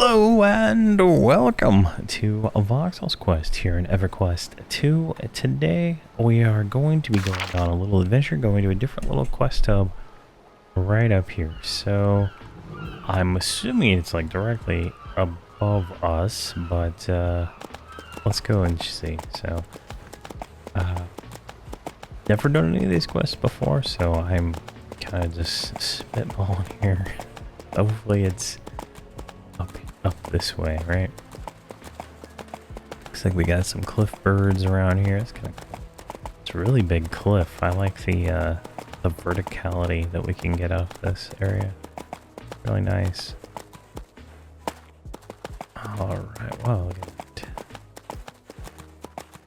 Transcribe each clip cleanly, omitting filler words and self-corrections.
Hello and welcome to Voxl's quest here in EverQuest II. Today we are going to be going on a little adventure, going to a different little quest hub right up here. So I'm assuming it's like directly above us, but let's go and see. So never done any of these quests before, so I'm kind of just spitballing here. Hopefully it's up this way, right? Looks like we got some cliff birds around here. It's kind of cool. It's a really big cliff. I like the verticality that we can get off this area. Really nice. Alright, well, look at that.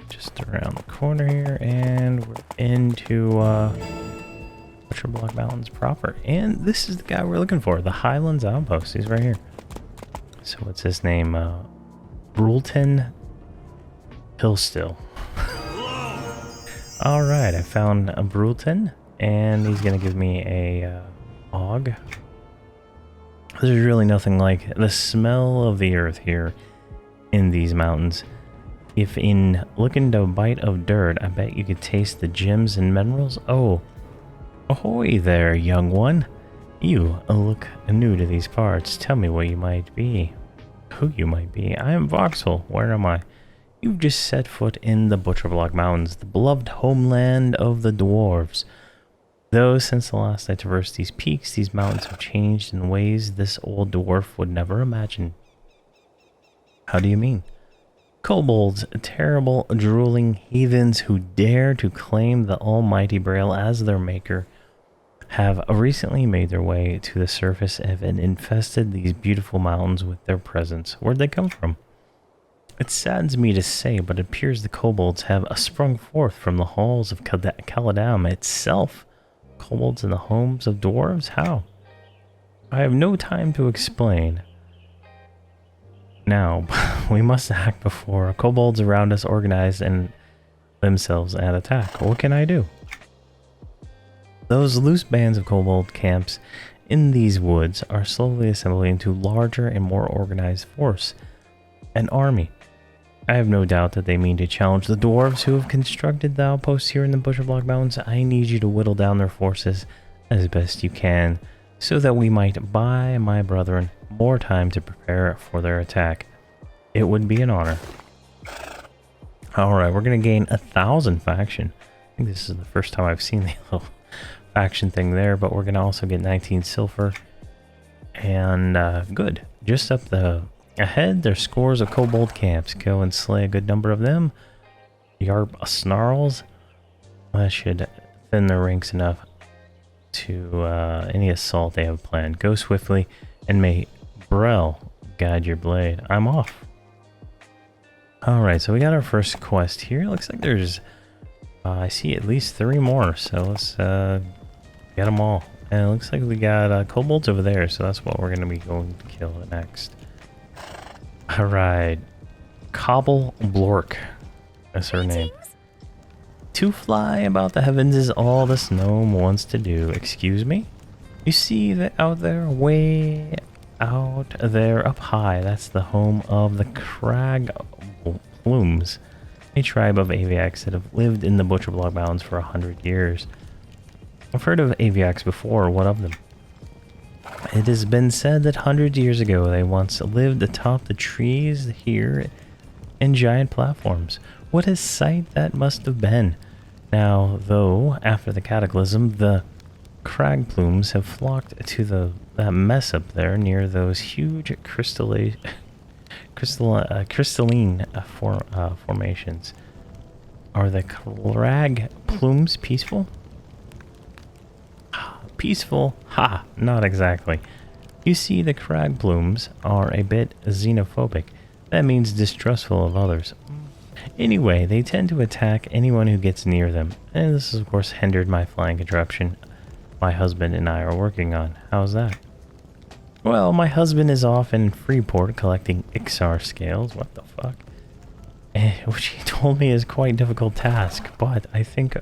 Just around the corner here, and we're into Butcherblock Mountains proper. And this is the guy we're looking for, the Highlands Outpost. He's right here. So what's his name? Brulton Hillstill. Alright, I found a Brulton, and he's gonna give me a og. There's really nothing like the smell of the earth here in these mountains. If in looking to a bite of dirt, I bet you could taste the gems and minerals. Oh, ahoy there, young one. You look new to these parts. Tell me what you might be. Who you might be. I am Voxl. Where am I? You've just set foot in the Butcherblock Mountains, the beloved homeland of the dwarves. Though since the last I traversed these peaks, these mountains have changed in ways this old dwarf would never imagine. How do you mean? Kobolds, terrible, drooling heathens who dare to claim the almighty Braille as their maker, have recently made their way to the surface and infested these beautiful mountains with their presence. Where'd they come from? It saddens me to say, but it appears the kobolds have sprung forth from the halls of Caladam itself. Kobolds in the homes of dwarves? How? I have no time to explain. Now, we must act before kobolds around us organize and themselves and attack. What can I do? Those loose bands of kobold camps in these woods are slowly assembling into larger and more organized force, an army. I have no doubt that they mean to challenge the dwarves who have constructed the outposts here in the Butcherblock Mountains. I need you to whittle down their forces as best you can, so that we might buy my brethren more time to prepare for their attack. It would be an honor. Alright, we're going to gain 1,000 faction. I think this is the first time I've seen the little faction thing there, but we're gonna also get 19 silver, and good. Just up the ahead, there's scores of kobold camps. Go and slay a good number of them. Yarp snarls. That should thin their ranks enough to any assault they have planned. Go swiftly, and may Brel guide your blade. I'm off. Alright, so we got our first quest here. Looks like there's I see at least 3 more, so let's get them all. And it looks like we got kobolds over there, so that's what we're going to be going to kill next. Alright. Kobolds. That's her name. To fly about the heavens is all this gnome wants to do. Excuse me? You see that out there? Way out there up high. That's the home of the crag plumes. A tribe of Avaiaks that have lived in the Butcherblock Mountains for 100 years. I've heard of Avaiaks before. What of them? It has been said that hundreds of years ago they once lived atop the trees here in giant platforms. What a sight that must have been. Now, though, after the cataclysm, the crag plumes have flocked to that mess up there near those huge crystalline formations. Are the crag plumes peaceful? Peaceful? Ha! Not exactly. You see, the crag plumes are a bit xenophobic. That means distrustful of others. Anyway, they tend to attack anyone who gets near them. And this has, of course, hindered my flying contraption my husband and I are working on. How's that? Well, my husband is off in Freeport collecting Ixar scales. What the fuck? Which he told me is quite a difficult task, but I think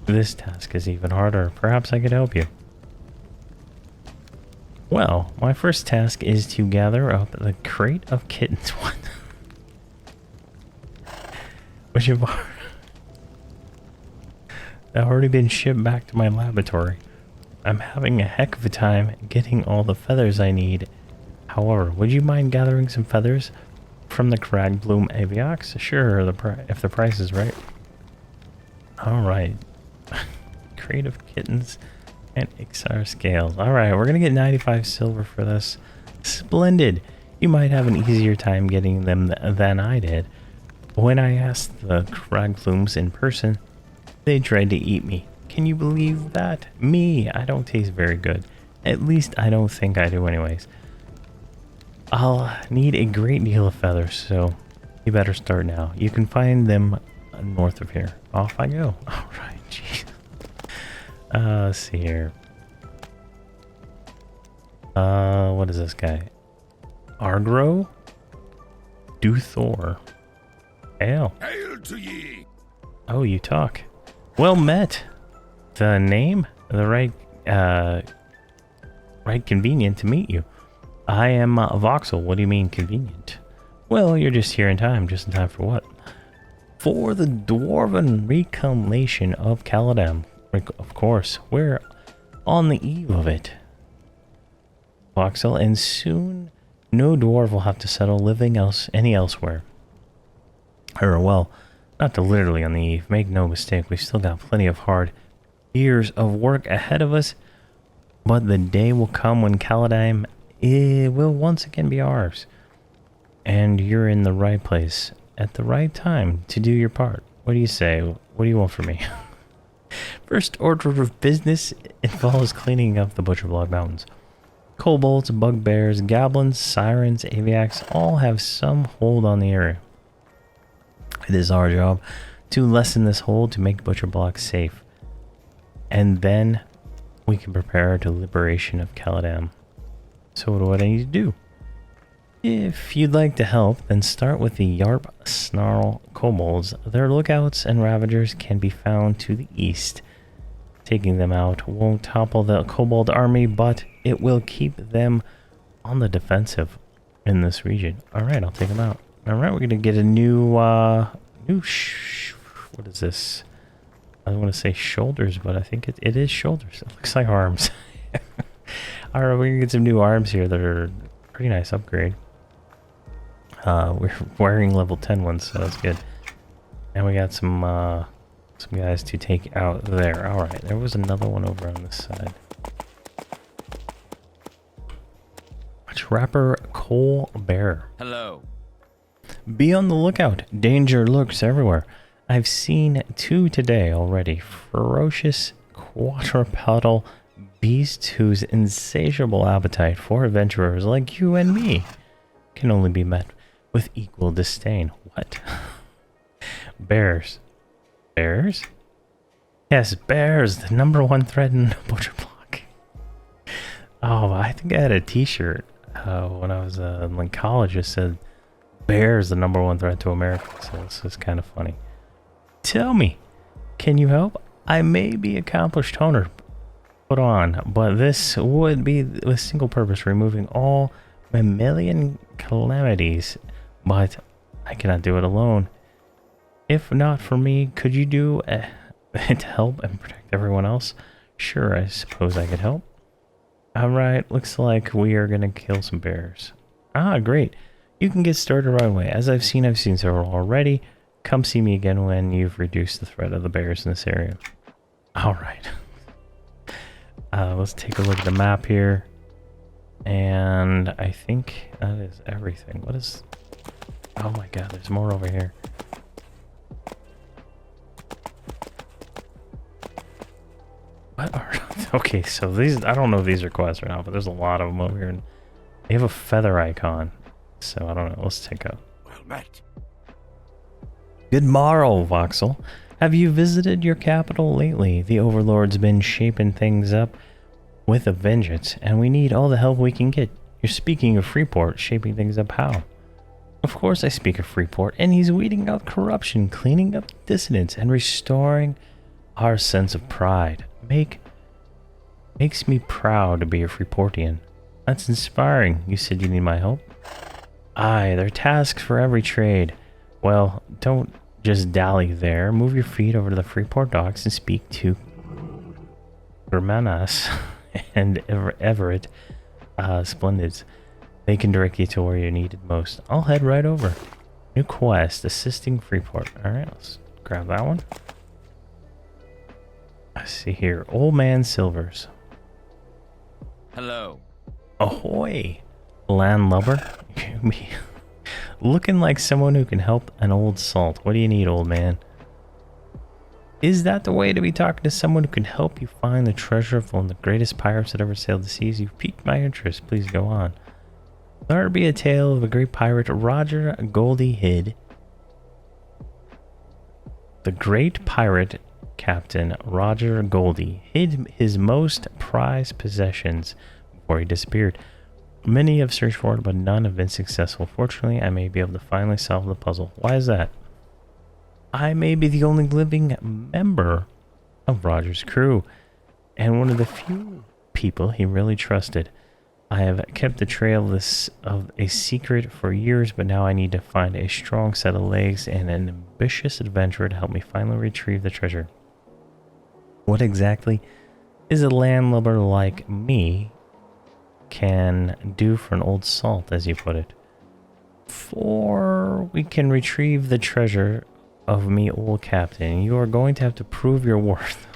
this task is even harder. Perhaps I could help you. Well, my first task is to gather up the crate of kittens. What? Which have already been shipped back to my laboratory. I'm having a heck of a time getting all the feathers I need. However, would you mind gathering some feathers from the Cragbloom Avaiaks? Sure, if the price is right. Alright. Crate of kittens and XR scales. Alright, we're gonna get 95 silver for this. Splendid! You might have an easier time getting them than I did. When I asked the Cragbloom in person, they tried to eat me. Can you believe that? Me, I don't taste very good. At least I don't think I do anyways. I'll need a great deal of feathers, so you better start now. You can find them north of here. Off I go. Alright, jeez. Let's see here. What is this guy? Argro? Duthor. Hail. Hail to ye! Oh, you talk. Well met. The name? The right convenient to meet you. I am Voxl. What do you mean convenient? Well, you're just here in time. Just in time for what? For the Dwarven Reclamation of Caladam. Of course, we're on the eve of it. Voxl, and soon no dwarf will have to settle living elsewhere. Or, well, not literally on the eve. Make no mistake, we've still got plenty of hard years of work ahead of us, but the day will come when Caladam will once again be ours. And you're in the right place at the right time to do your part. What do you say? What do you want from me? First order of business involves cleaning up the Butcherblock Mountains. Kobolds, bugbears, goblins, sirens, Avaiaks all have some hold on the area. It is our job to lessen this hold to make Butcherblock safe. And then we can prepare to liberation of Caladam. So what do I need to do? If you'd like to help, then start with the Yarp Snarl Kobolds. Their lookouts and ravagers can be found to the east. Taking them out won't topple the Kobold army, but it will keep them on the defensive in this region. Alright, I'll take them out. Alright, we're gonna get a new, what is this? I don't want to say shoulders, but I think it is shoulders. It looks like arms. Alright, we're gonna get some new arms here that are pretty nice upgrade. We're wearing level 10 ones, so that's good. And we got some guys to take out there. Alright, there was another one over on this side. Trapper Coal Bear. Hello. Be on the lookout. Danger lurks everywhere. I've seen 2 today already. Ferocious quadrupedal beasts whose insatiable appetite for adventurers like you and me can only be met with equal disdain. What? Bears. Bears? Yes, bears. The #1 threat in Butcherblock. Oh, I think I had a t-shirt when I was in college. It said, bears, the #1 threat to America. So this is kind of funny. Tell me, can you help? I may be accomplished hunter, put on, but this would be with single purpose, removing all mammalian calamities, but I cannot do it alone. If not for me, could you do it to help and protect everyone else? Sure, I suppose I could help. Alright, looks like we are gonna kill some bears. Ah, great. You can get started right away. As I've seen several already. Come see me again when you've reduced the threat of the bears in this area. Alright. Let's take a look at the map here. And I think that is everything. What is... Oh my god, there's more over here. What are... Okay, so these... I don't know if these are quests or not, but there's a lot of them over here. And they have a feather icon. So I don't know. Let's take a... Well met. Good morrow, Voxl. Have you visited your capital lately? The Overlord's been shaping things up with a vengeance, and we need all the help we can get. You're speaking of Freeport, shaping things up how? Of course I speak of Freeport, and he's weeding out corruption, cleaning up dissidents, and restoring our sense of pride. Makes me proud to be a Freeportian. That's inspiring. You said you need my help? Aye, there are tasks for every trade. Well, don't just dally there. Move your feet over to the Freeport docks and speak to Germanas and Everett Splendids. They can direct you to where you're needed most. I'll head right over. New quest, assisting Freeport. Alright, let's grab that one. I see here, Old Man Silvers. Hello. Ahoy, landlubber. Looking like someone who can help an old salt. What do you need, old man? Is that the way to be talking to someone who can help you find the treasure of one of the greatest pirates that ever sailed the seas? You've piqued my interest. Please go on. There be a tale of a great pirate, Roger Goldie hid. The great pirate captain, Roger Goldie, hid his most prized possessions before he disappeared. Many have searched for it, but none have been successful. Fortunately, I may be able to finally solve the puzzle. Why is that? I may be the only living member of Roger's crew, and one of the few people he really trusted. I have kept the trail of a secret for years, but now I need to find a strong set of legs and an ambitious adventurer to help me finally retrieve the treasure. What exactly is a landlubber like me can do for an old salt, as you put it? For we can retrieve the treasure of me, old captain, you are going to have to prove your worth.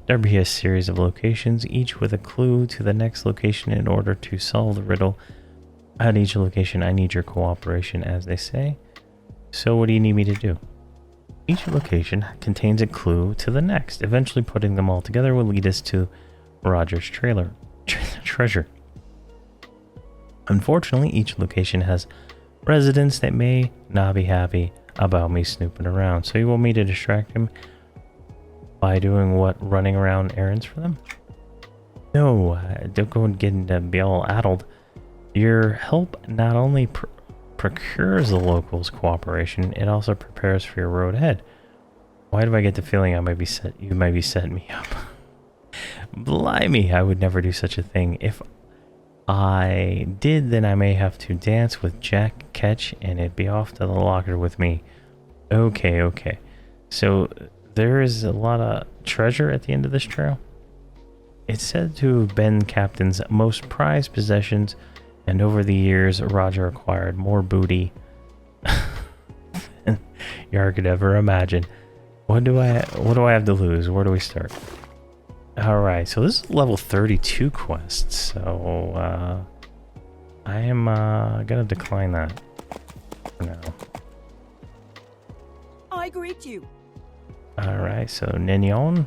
There be a series of locations, each with a clue to the next location. In order to solve the riddle at each location, I need your cooperation, as they say. So what do you need me to do? Each location contains a clue to the next. Eventually putting them all together will lead us to Roger's treasure. Unfortunately, each location has residents that may not be happy about me snooping around. So you want me to distract him by doing what? Running around errands for them? No, don't go and be all addled. Your help not only procures the locals' cooperation, it also prepares for your road ahead. Why do I get the feeling you might be setting me up? Blimey, I would never do such a thing. If I did, then I may have to dance with Jack Ketch and it'd be off to the locker with me. Okay. So there is a lot of treasure at the end of this trail. It's said to have been Captain's most prized possessions, and over the years, Roger acquired more booty than you could ever imagine. What do I have to lose? Where do we start? Alright, so this is level 32 quest, so I am gonna decline that for now. I greet you. Alright, so Nignon,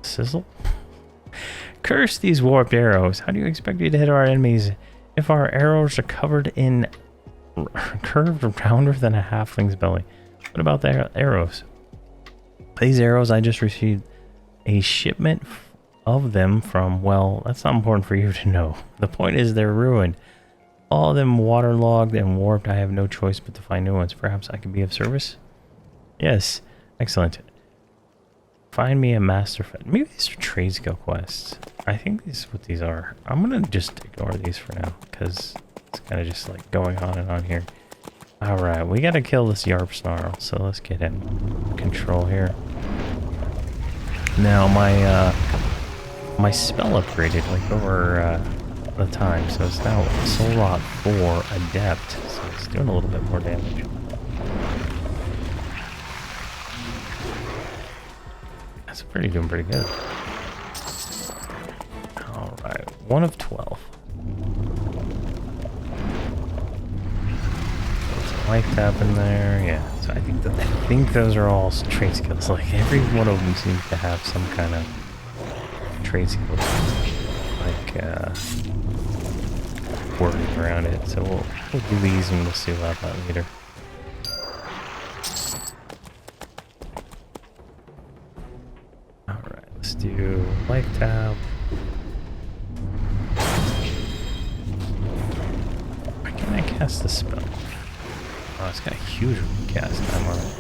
Sizzle. Curse these warped arrows. How do you expect me to hit our enemies if our arrows are curved rounder than a halfling's belly? What about the arrows? These arrows, I just received a shipment of them from, well, that's not important for you to know. The point is they're ruined. All of them waterlogged and warped. I have no choice but to find new ones. Perhaps I can be of service? Yes. Excellent. Find me a master. Maybe these are trade skill quests. I think this is what these are. I'm gonna just ignore these for now because it's kind of just like going on and on here. Alright, we gotta kill this Yarp Snarl, so let's get in control here. Now my spell upgraded like over the time, so it's now Soul Rot 4 Adept, so it's doing a little bit more damage. That's doing pretty good. Alright, 1 of 12. Life tap in there, yeah. So I think those are all trade skills. Like every one of them seems to have some kind of trade skill, like wording around it. So we'll do these and we'll see about that later. All right, let's do life tap. Why can't I cast the spell? Oh, it's got a huge cast time on it.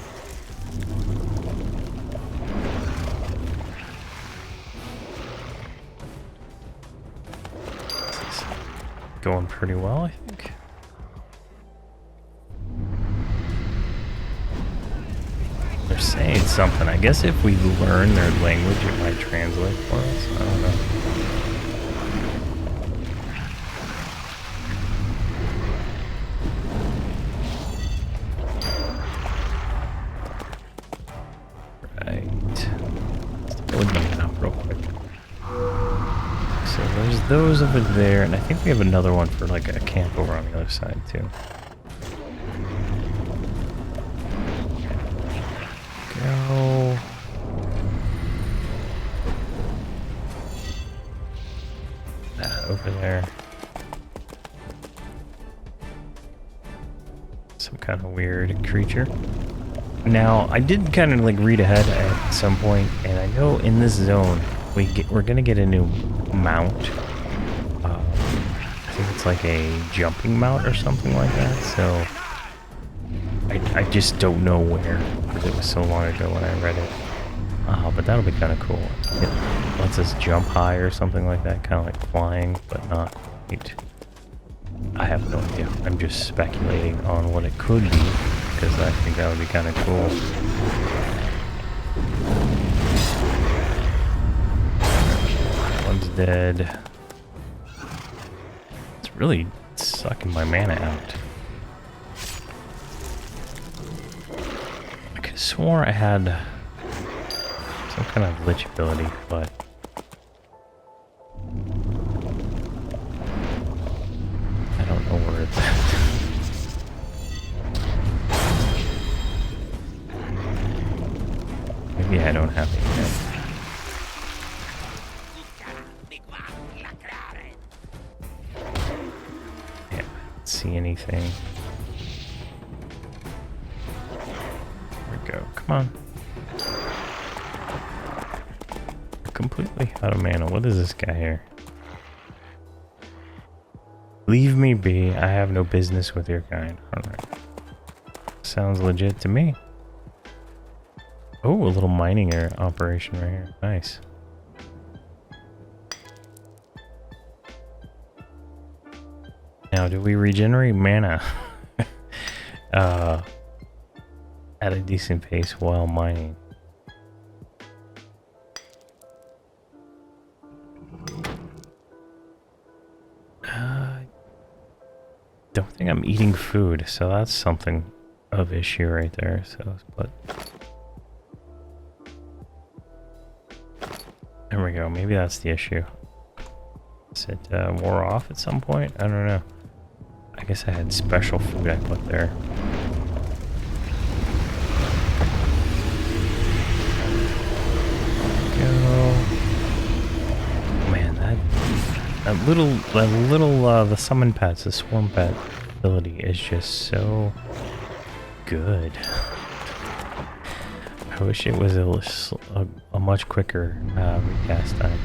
going pretty well, I think. They're saying something. I guess if we learn their language, it might translate for us. I don't know. There's those over there, and I think we have another one for like a camp over on the other side too. Go. That over there. Some kind of weird creature. Now, I did kind of like read ahead at some point, and I know in this zone we're gonna get a new mount. I think it's like a jumping mount or something like that. So I just don't know where because it was so long ago when I read it. But that'll be kind of cool. It lets us jump high or something like that, kind of like flying, but not quite. I have no idea. I'm just speculating on what it could be because I think that would be kind of cool. One's dead. It's really sucking my mana out. I could have swore I had some kind of lich ability, but I don't know where it's at. Maybe I don't have it yet. See anything. There we go. Come on. Completely out of mana. What is this guy here? Leave me be. I have no business with your kind. Alright. Sounds legit to me. Oh, a little mining operation right here. Nice. Now, do we regenerate mana at a decent pace while mining? Don't think I'm eating food, so that's something of issue right there. So, but there we go. Maybe that's the issue. Is it wore off at some point? I don't know. I guess I had special food I put there. Go. Man, that little the summon pets, the swarm pet ability is just so good. I wish it was a much quicker recast time.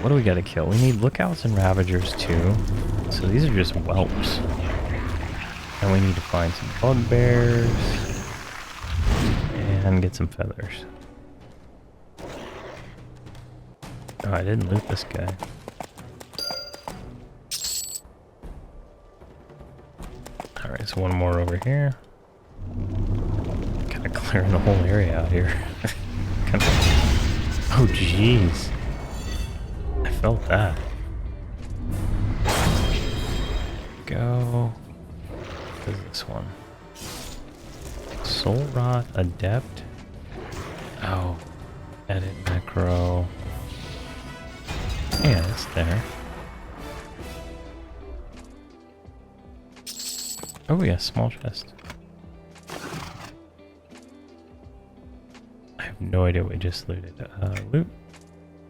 What do we gotta kill? We need lookouts and ravagers too. So these are just whelps. And we need to find some bugbears. And get some feathers. Oh, I didn't loot this guy. Alright, so one more over here. Kinda clearing the whole area out here. Oh jeez. I felt that. Go. What is this one? Soul Rot Adept. Oh. Edit macro. Yeah, it's there. Oh yeah, small chest. I have no idea what we just looted. Loot.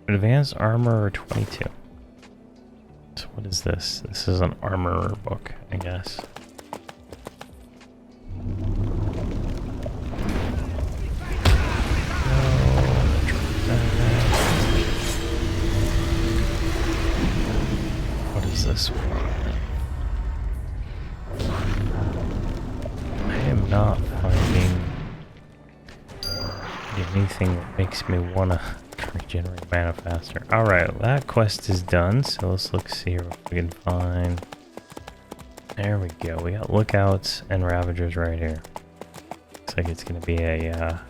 Advanced Armor 22. So what is this? This is an armorer book, I guess. What is this one? I am not finding anything that makes me want to regenerate mana faster. Alright, that quest is done, so let's look, see what we can find. There we go, we got lookouts and ravagers right here. Looks like it's going to be a,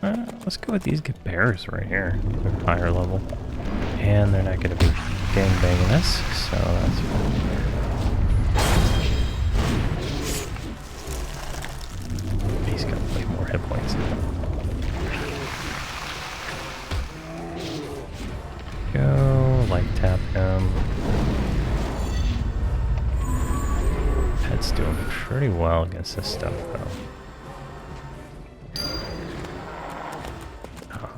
let's go with these bears right here. They're higher level. And they're not going to be gangbanging us, so that's fine. He's got way more hit points. Go, light tap him. Pet's doing pretty well against this stuff, though.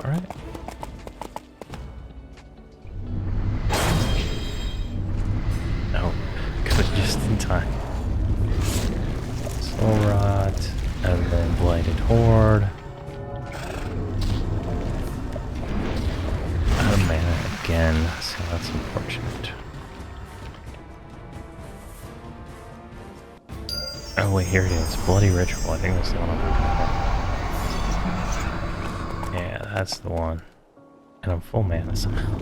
Alright. Oh, good, just in time. Soul Rot, and then Blighted Horde. Out of mana again, so that's unfortunate. Oh wait, here it is. Bloody Ritual. I think that's the one I'm looking for. Yeah, that's the one. And I'm full mana somehow.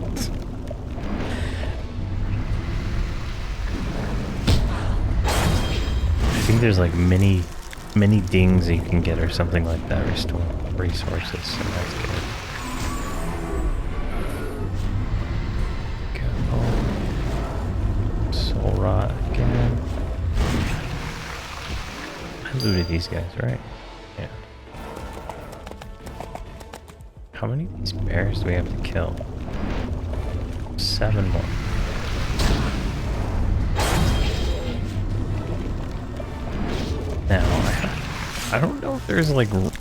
I think there's like mini dings you can get or something like that, restore resources, so that's good. Go. Soul Rot again. I looted these guys, right? Yeah. How many of these bears do we have to kill? 7 more. Now, I don't know if there's like what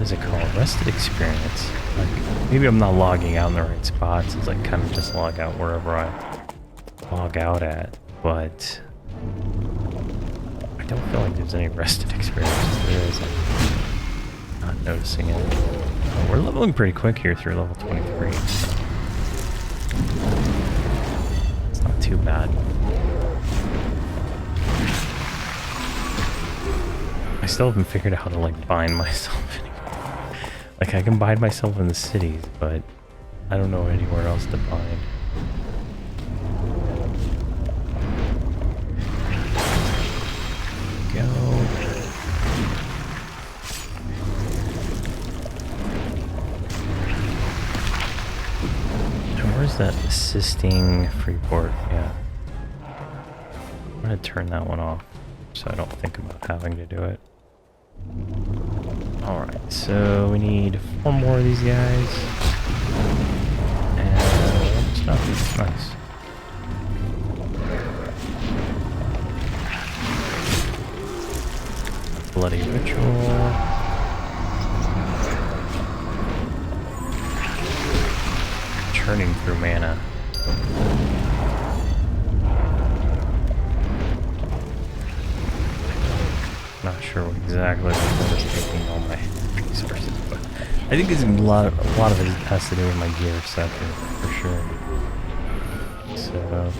is it called? Rested experience. Like, maybe I'm not logging out in the right spots. It's like kind of just log out wherever I log out at. But I don't feel like there's any rested experience. If there is, I'm not noticing it. Oh, we're leveling pretty quick here through level 23. So it's not too bad. I still haven't figured out how to like bind myself anymore. Like I can bind myself in the cities, but I don't know anywhere else to bind. Go. And where's that assisting Freeport? Yeah. I'm gonna turn that one off so I don't think about having to do it. Alright, so we need 4 more of these guys. And it's nothing. Nice. Bloody Ritual. Churning through mana. Not sure exactly what is taking all my resources, but I think it's a lot of it has to do with my gear set for sure. So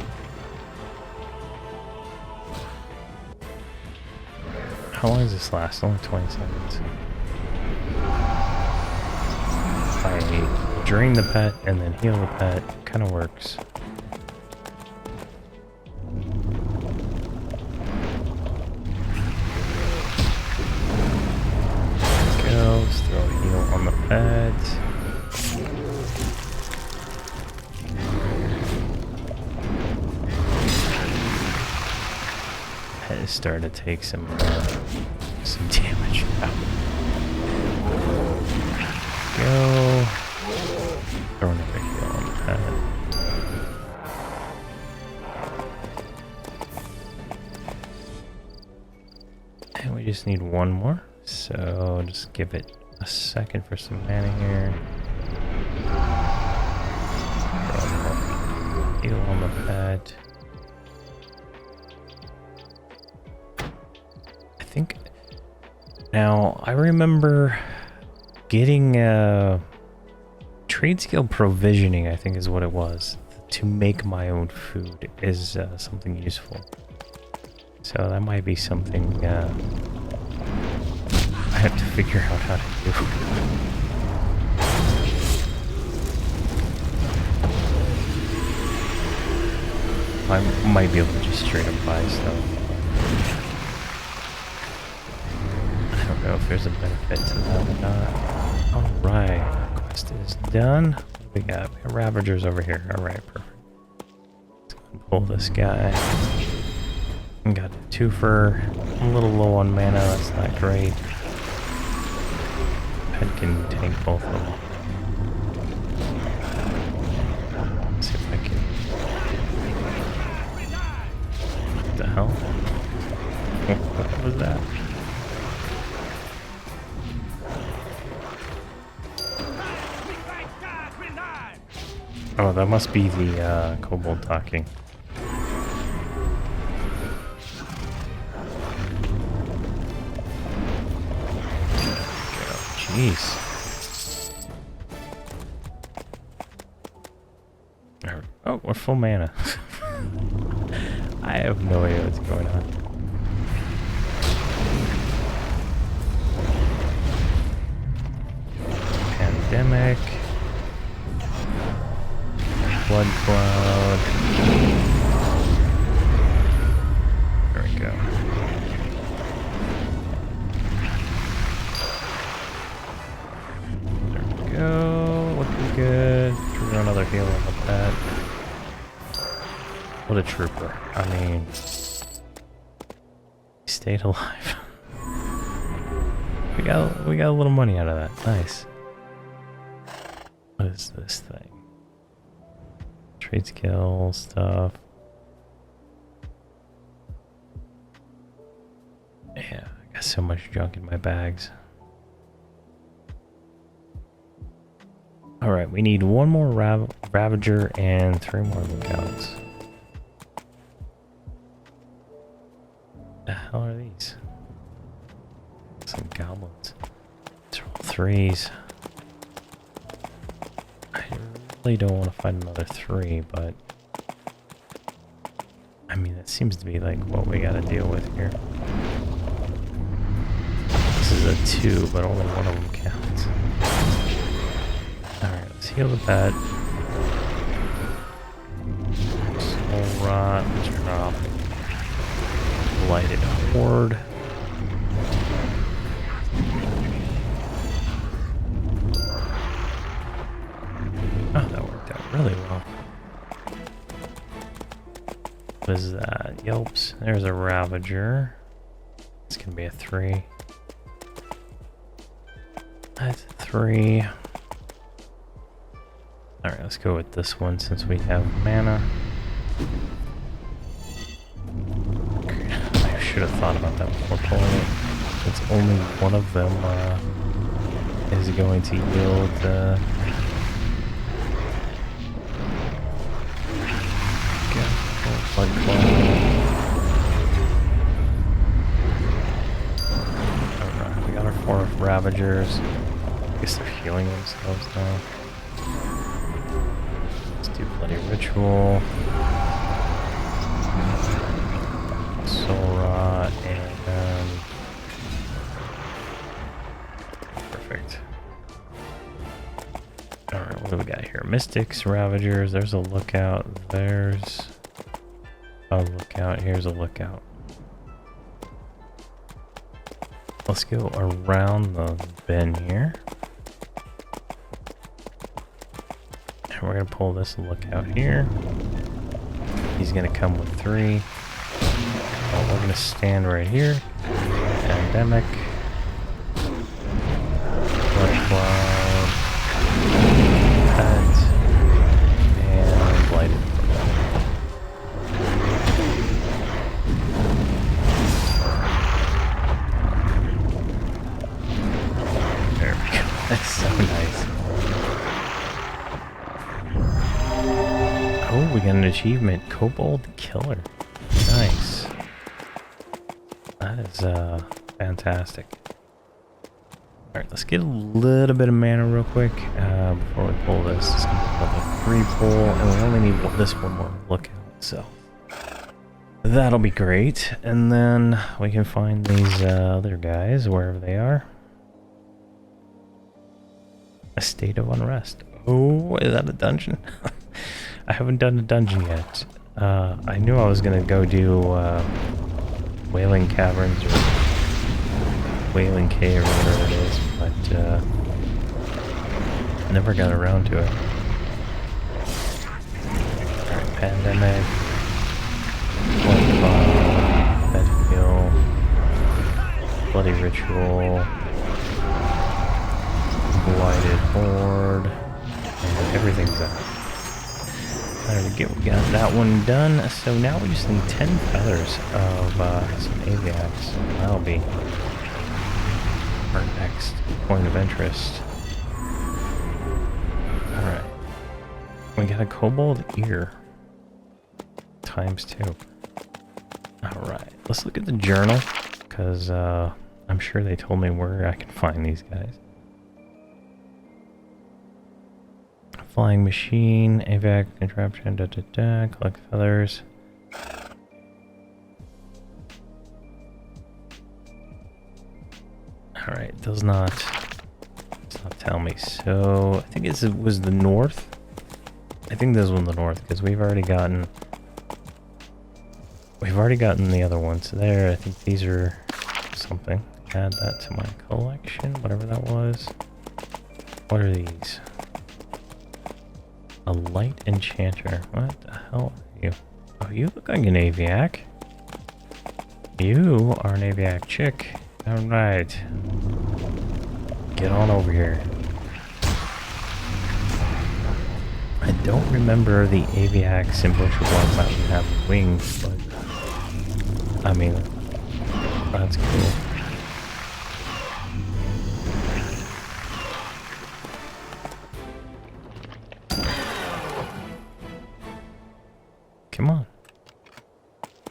how long does this last? Only 20 seconds. I drain the pet and then heal the pet. Kind of works. Let's throw a heal on the pet. Pet is starting to take some damage now. Go. Throw another heal on the pet. And we just need 1 more. So just give it a second for some mana here. Heal on the pet. I think now I remember getting trade skill provisioning, I think is what it was, to make my own food is something useful. So that might be something I have to figure out how to do. I might be able to just straight up buy stuff. I don't know if there's a benefit to that or not. Alright, quest is done. What do we got? We got Ravagers over here. Alright, perfect. Let's go and pull this guy. We got a twofer. I'm a little low on mana, that's not great. I can tank both of them. Let's see if I can. What the hell? What was that? Oh, that must be the kobold talking. Jeez. Oh, we're full mana. I have no idea what's going on. Pandemic. Blood cloud. There we go. There we go. Looking good. Trigger another heal on the pet. What a trooper. I mean, he stayed alive. we got a little money out of that. Nice. What is this thing? Trade skill stuff. Yeah, I got so much junk in my bags. Alright, we need one more Ravager and 3 more lookouts. The hell are these? Some goblins. These are all 3s. I really don't want to find another 3, but I mean, that seems to be like what we gotta deal with here. This is a 2, but only one of them counts. Alright, let's heal the pet. Soul Rot, turn off. Blighted Horde. Oh, that worked out really well. What is that? Yelps. There's a Ravager. It's gonna be a 3. That's a 3. Alright, let's go with this one since we have mana. I should have thought about that before pulling it. Since only one of them is going to yield Blood Cloud. Alright, we got our 4 Ravagers. I guess they're healing themselves now. Let's do Bloody Ritual. Soul Rot and perfect. Alright, what do we got here? Mystics, Ravagers, there's a lookout, there's a lookout, here's a lookout. Let's go around the bend here. And we're gonna pull this lookout here. He's gonna come with 3. Oh, we're gonna stand right here. Pandemic. Blood Cloud. Pet. And Blighted. There we go. That's so nice. Oh, we got an achievement. Kobold Killer. Nice. That is fantastic. Alright, let's get a little bit of mana real quick before we pull this. It's going to be level 3 pull, and we only need this one more lookout, so that'll be great. And then we can find these other guys wherever they are. A state of unrest. Oh, is that a dungeon? I haven't done a dungeon yet. I knew I was gonna go do Wailing Caverns or Wailing Cave or whatever it is, but never got around to it. Alright, Pandemic, Bedfield, Bloody Ritual, Blighted Horde, and everything's up. There we go, we got that one done. So now we just need 10 feathers of some Avaiaks. That'll be our next point of interest. Alright. We got a kobold ear. ×2. Alright, let's look at the journal, because I'm sure they told me where I can find these guys. Flying machine, Avac, interruption, collect feathers. Alright, does not tell me. So I think it was the north. I think this was the north, because we've already gotten the other ones there. I think these are something. Add that to my collection, whatever that was. What are these? A light enchanter. What the hell are you? Oh, you look like an Avaiak. You are an Avaiak chick. Alright. Get on over here. I don't remember the Avaiaks in Bushelblood Mountain having wings, but I mean, that's cool. Come on.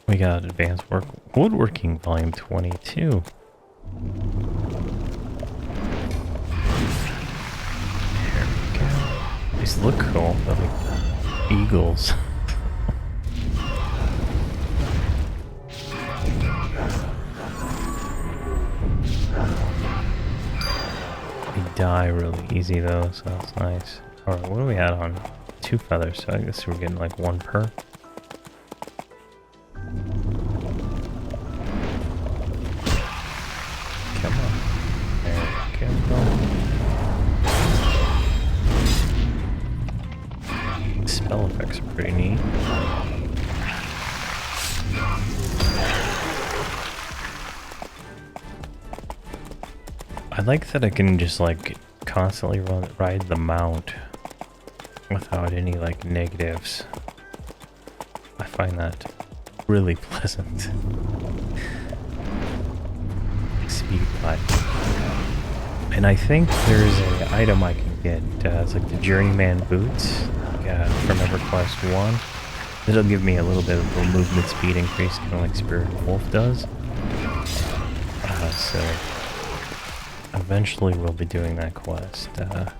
We got Advanced Woodworking Volume 22. There we go. These look cool. They're like eagles. They die really easy though, so that's nice. Alright, what do we add on? 2 feathers, so I guess we're getting like 1 per. Come on. There we go. Spell effects are pretty neat. I like that I can just like constantly ride the mount without any like negatives. I find that really pleasant. Speed 5. And I think there's an item I can get. It's like the Journeyman boots from EverQuest I. It'll give me a little bit of a movement speed increase, kind of like Spirit Wolf does. So eventually we'll be doing that quest. I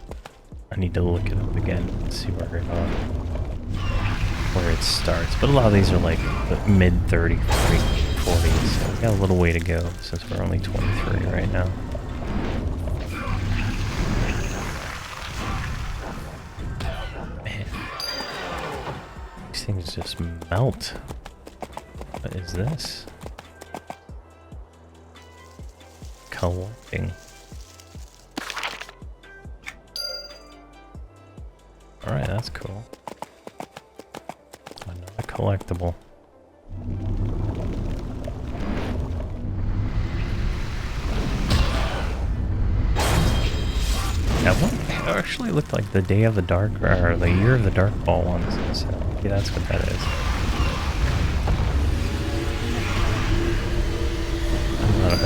need to look it up again and see where it starts. But a lot of these are like mid 30, 40, so we got a little way to go since we're only 23 right now. Man, these things just melt. What is this? Collecting. Alright, that's cool. Another collectible. That one actually looked like the Day of the Dark, or the Year of the Dark Ball ones, so yeah, that's what that is. I'm not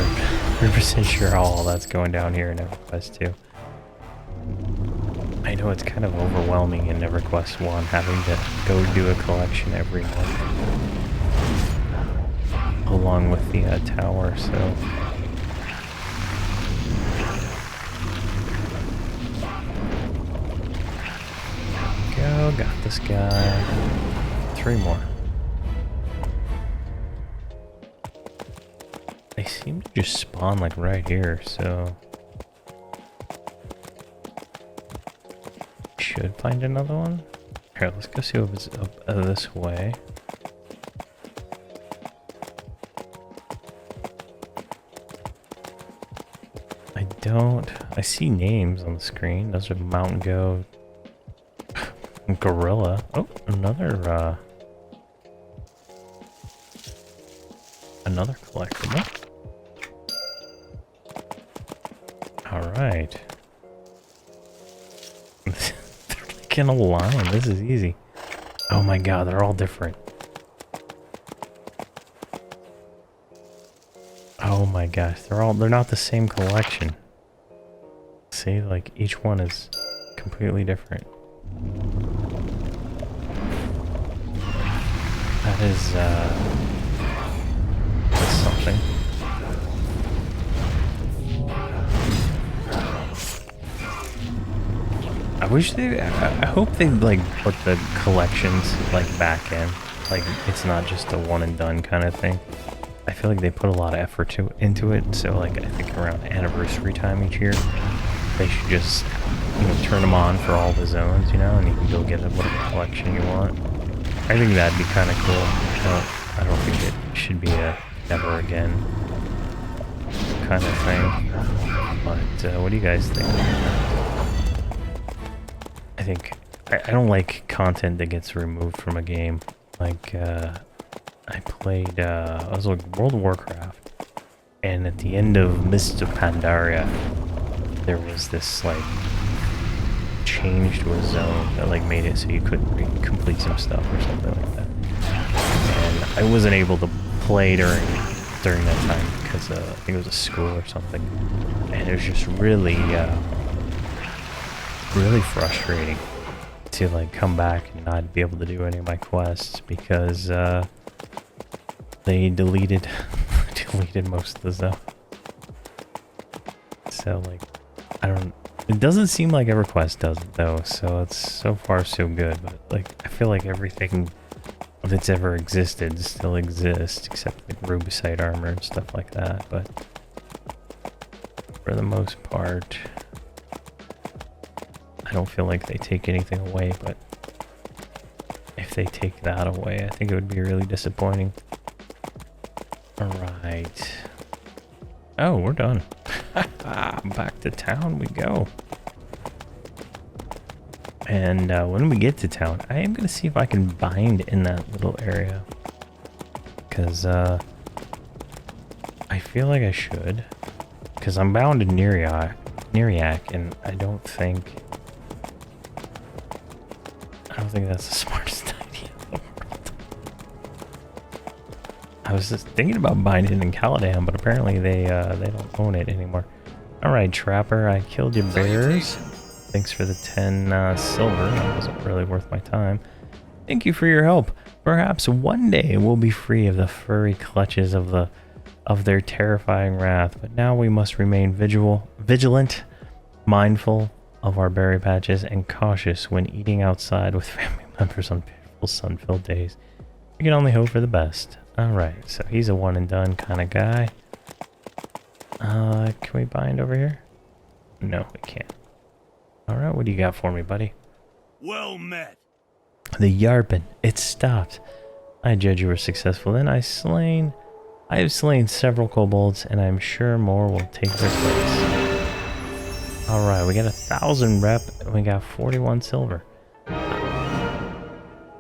100% sure how all that's going down here in EverQuest II. I know it's kind of overwhelming in EverQuest I having to go do a collection every month along with the tower, so go, got this guy. 3 more. They seem to just spawn like right here, so should find another one. Here, let's go see if it's up this way. I see names on the screen. Those are Mountain Goat, Gorilla. Oh, another collectible. Alright. They're like in a line. This is easy. Oh my god, they're all different. Oh my gosh, they're not the same collection. See, like each one is completely different. That's something. I hope they like put the collections like back in. Like it's not just a one and done kind of thing. I feel like they put a lot of effort into it, so like I think around anniversary time each year, they should just, you know, turn them on for all the zones, you know, and you can go get whatever collection you want. I think that'd be kind of cool. I don't think it should be a never again kind of thing. But what do you guys think? I think I don't like content that gets removed from a game. Like I played I was like World of Warcraft, and at the end of Mists of Pandaria, there was this like change to a zone that like made it so you couldn't complete some stuff or something like that. And I wasn't able to play during that time because I think it was a school or something, and it was just really frustrating to like come back and not be able to do any of my quests because they deleted most of the zone. So like it doesn't seem like EverQuest does it though, so it's so far so good, but like I feel like everything that's ever existed still exists except like rubicite armor and stuff like that, but for the most part I don't feel like they take anything away, but if they take that away, I think it would be really disappointing. Alright. Oh, we're done. Back to town we go. And when we get to town, I am going to see if I can bind in that little area. Because I feel like I should. Because I'm bound in Neriak, and I don't think that's the smartest idea in the world. I was just thinking about binding in Caladan, but apparently they don't own it anymore. Alright, Trapper, I killed your bears. Thanks for the 10 silver. That wasn't really worth my time. Thank you for your help. Perhaps one day we'll be free of the furry clutches of their terrifying wrath, but now we must remain vigilant, mindful of our berry patches, and cautious when eating outside with family members on beautiful sun-filled days. We can only hope for the best. Alright, so he's a one and done kind of guy. Can we bind over here? No, we can't. Alright, what do you got for me, buddy? Well met. The Yarpin. It stopped. I judge you were successful then. I have slain several kobolds, and I'm sure more will take their place. Alright, we got 1,000 rep, and we got 41 silver.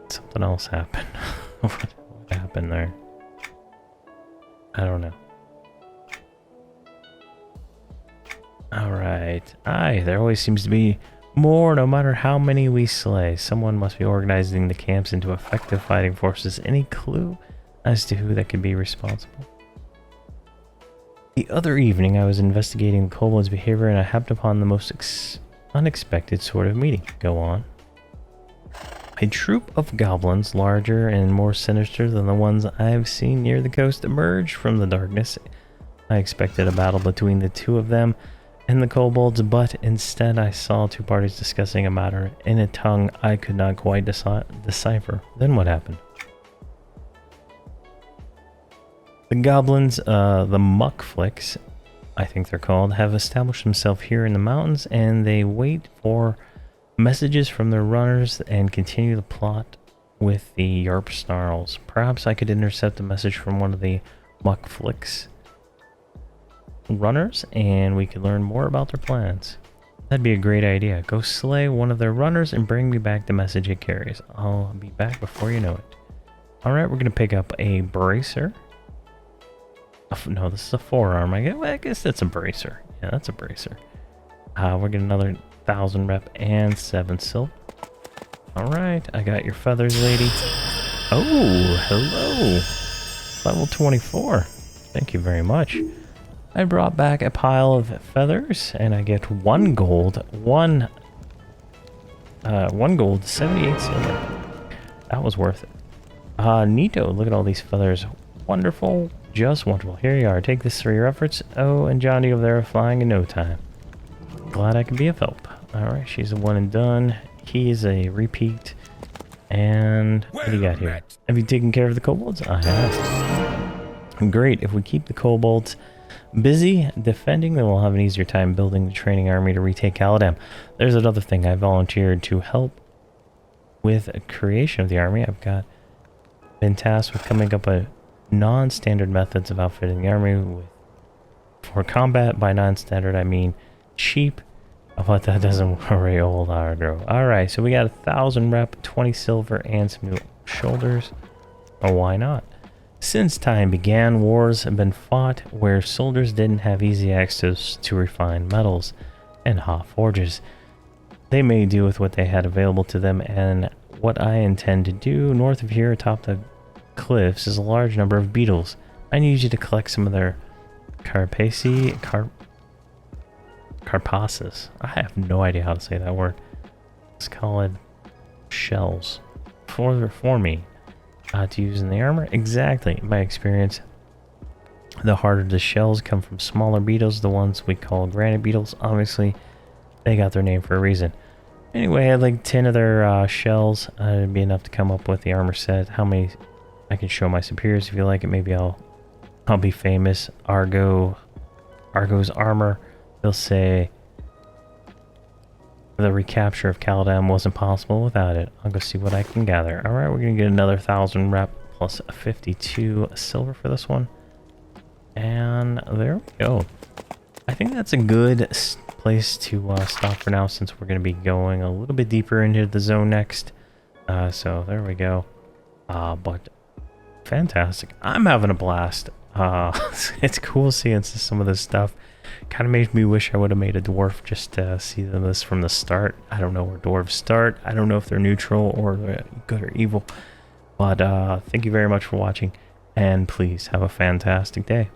Something else happened. What happened there? I don't know. Alright. Aye, there always seems to be more no matter how many we slay. Someone must be organizing the camps into effective fighting forces. Any clue as to who that could be responsible? The other evening, I was investigating the kobold's behavior, and I happened upon the most unexpected sort of meeting. Go on. A troop of goblins, larger and more sinister than the ones I've seen near the coast, emerged from the darkness. I expected a battle between the two of them and the kobolds, but instead I saw two parties discussing a matter in a tongue I could not quite decipher. Then what happened? The goblins, the muckflicks, I think they're called, have established themselves here in the mountains, and they wait for messages from their runners and continue the plot with the Yarp Snarls. Perhaps I could intercept a message from one of the Muckflicks runners and we could learn more about their plans. That'd be a great idea. Go slay one of their runners and bring me back the message it carries. I'll be back before you know it. Alright, we're going to pick up a bracer. No, this is a forearm. I guess that's a bracer. Yeah, that's a bracer. We're getting another 1,000 rep and 7 silver. Alright, I got your feathers, lady. Oh, hello. Level 24. Thank you very much. I brought back a pile of feathers, and I get 1 gold, 1 gold, 78 silver. That was worth it. Neato, look at all these feathers. Wonderful, just wonderful. Here you are, take this for your efforts. Oh, and Johnny over there flying in no time. Glad I could be of help. Alright, she's a one and done. He is a repeat. And what do you got here? Have you taken care of the kobolds? I have. Great, if we keep the kobolds busy defending, then we'll have an easier time building the training army to retake Caladam. There's another thing. I volunteered to help with a creation of the army. I've been tasked with coming up with non-standard methods of outfitting the army. For combat, by non-standard I mean cheap, but that doesn't worry old Argo. Alright, so we got 1,000 rep, 20 silver, and some new shoulders. Oh, why not? Since time began, wars have been fought where soldiers didn't have easy access to refined metals and hot forges. They made do with what they had available to them, and what I intend to do north of here atop the cliffs is a large number of beetles. I need you to collect some of their Carpasses. I have no idea how to say that word. Let's call it shells for me. To use in the armor? Exactly. In my experience, the harder the shells come from smaller beetles, the ones we call granite beetles. Obviously, they got their name for a reason. Anyway, I had like 10 of their shells. It'd be enough to come up with the armor set. How many? I can show my superiors if you like it. Maybe I'll be famous. Argo's armor. They'll say the recapture of Caladam wasn't possible without it. I'll go see what I can gather. Alright, we're going to get another 1,000 rep plus 52 silver for this one. And there we go. I think that's a good place to stop for now, since we're going to be going a little bit deeper into the zone next. So there we go. But fantastic. I'm having a blast. It's cool seeing some of this stuff. Kind of made me wish I would have made a dwarf just to see this from the start. I don't know where dwarves start. I don't know if they're neutral or good or evil. But thank you very much for watching, and please have a fantastic day.